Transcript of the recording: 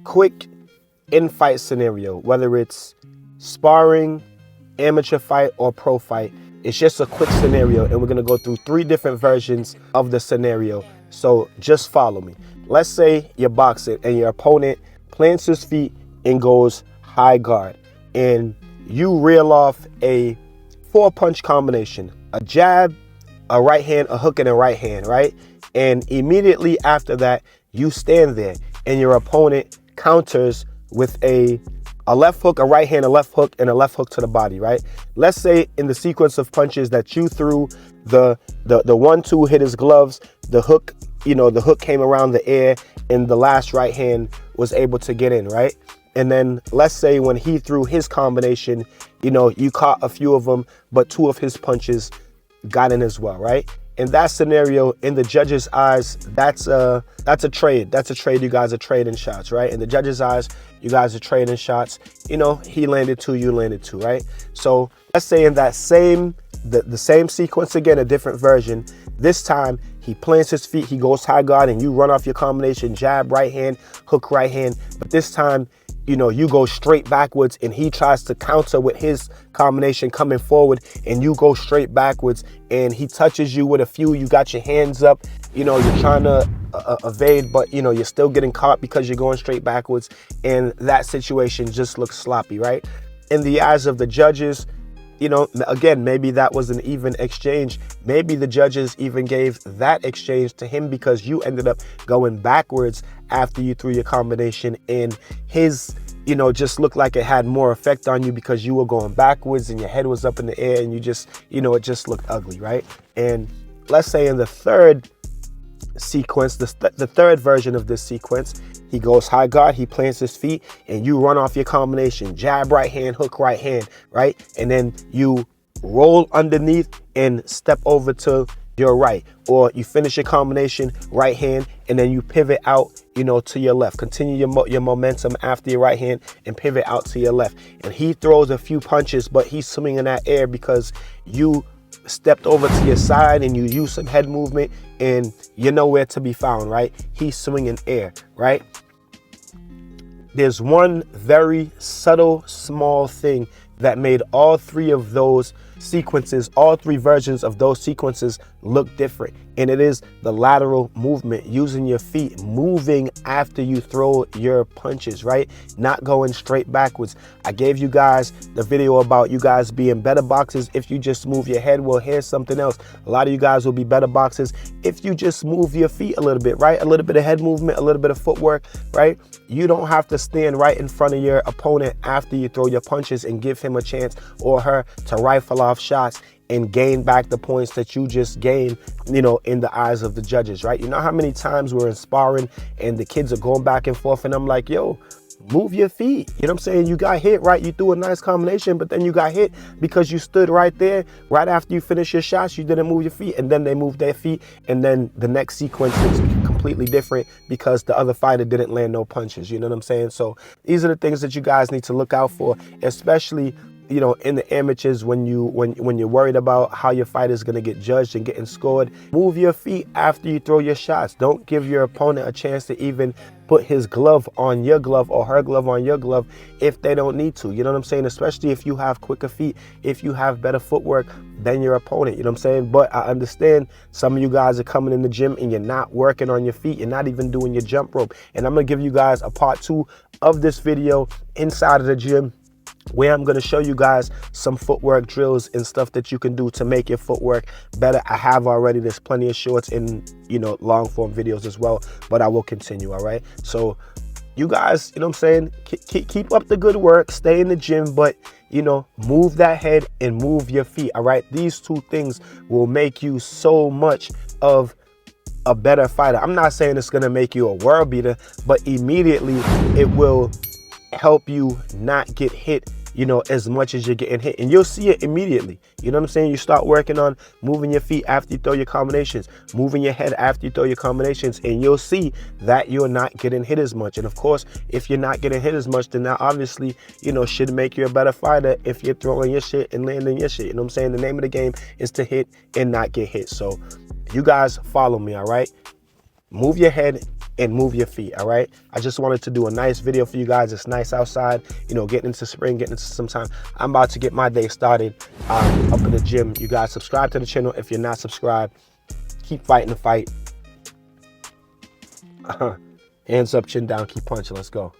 quick in-fight scenario, whether it's sparring, amateur fight, or pro fight. It's just a quick scenario, and we're gonna go through 3 different versions of the scenario. So just follow me. Let's say you're boxing and your opponent plants his feet and goes high guard, and you reel off a 4-punch combination: a jab, a right hand, a hook, and a right hand, right? And immediately after that, you stand there and your opponent counters with a left hook, a right hand, a left hook, and a left hook to the body, right? Let's say in the sequence of punches that you threw, the 1-2 hit his gloves, the hook, the hook came around the air, and the last right hand was able to get in, right? And then let's say when he threw his combination, you caught a few of them, but 2 of his punches got in as well, right? In that scenario, in the judge's eyes, that's a trade. That's a trade. You guys are trading shots, right? In the judge's eyes, you guys are trading shots. He landed 2, you landed 2, right? So let's say in that the same sequence again, a different version. This time he plants his feet, he goes high guard, and you run off your combination: jab, right hand, hook, right hand. But this time, you go straight backwards, and he tries to counter with his combination coming forward, and you go straight backwards, and he touches you with a few. You got your hands up, you're trying to evade, but you're still getting caught because you're going straight backwards, and that situation just looks sloppy, right? In the eyes of the judges, again, maybe that was an even exchange. Maybe the judges even gave that exchange to him because you ended up going backwards after you threw your combination, and his, just looked like it had more effect on you because you were going backwards and your head was up in the air, and you just, it just looked ugly, right? And let's say in the third sequence, the third version of this sequence, he goes high guard, he plants his feet, and you run off your combination: jab, right hand, hook, right hand, right? And then you roll underneath and step over to your right, or you finish your combination right hand, and then you pivot out, to your left. Continue your momentum after your right hand and pivot out to your left. And he throws a few punches, but he's swimming in that air because you stepped over to your side and you use some head movement, and you're nowhere to be found, right? He's swinging air, right? There's one very subtle, small thing that made all 3 of those sequences, all 3 versions of those sequences look different. And it is the lateral movement, using your feet, moving after you throw your punches, right? Not going straight backwards. I gave you guys the video about you guys being better boxers if you just move your head. Well, here's something else. A lot of you guys will be better boxers if you just move your feet a little bit, right? A little bit of head movement, a little bit of footwork, right? You don't have to stand right in front of your opponent after you throw your punches and give him a chance or her to rifle off shots and gain back the points that you just gained, in the eyes of the judges, right? You know how many times we're in sparring and the kids are going back and forth, and I'm like, yo, move your feet. You know what I'm saying? You got hit, right? You threw a nice combination, but then you got hit because you stood right there. Right after you finish your shots, you didn't move your feet, and then they moved their feet, and then the next sequence is completely different because the other fighter didn't land no punches. You know what I'm saying? So these are the things that you guys need to look out for, especially in the amateurs, when you're worried about how your fight is going to get judged and getting scored. Move your feet after you throw your shots. Don't give your opponent a chance to even put his glove on your glove or her glove on your glove if they don't need to. You know what I'm saying? Especially if you have quicker feet, if you have better footwork than your opponent. You know what I'm saying? But I understand some of you guys are coming in the gym and you're not working on your feet. You're not even doing your jump rope. And I'm going to give you guys a part 2 of this video inside of the gym, where I'm going to show you guys some footwork drills and stuff that you can do to make your footwork better. I have already. There's plenty of shorts and long form videos as well, but I will continue. All right, so you guys, you know what I'm saying, keep up the good work, stay in the gym, but move that head and move your feet. All right, these 2 things will make you so much of a better fighter. I'm not saying it's going to make you a world beater, but immediately it will help you not get hit, as much as you're getting hit, and you'll see it immediately. You know what I'm saying? You start working on moving your feet after you throw your combinations, moving your head after you throw your combinations, and you'll see that you're not getting hit as much. And of course, if you're not getting hit as much, then that obviously, should make you a better fighter if you're throwing your shit and landing your shit. You know what I'm saying? The name of the game is to hit and not get hit. So you guys follow me, all right? Move your head and move your feet, all right? I just wanted to do a nice video for you guys. It's nice outside, you know, getting into spring, getting into some time. I'm about to get my day started up in the gym. You guys subscribe to the channel if you're not subscribed. Keep fighting the fight. Hands up, chin down, keep punching. Let's go.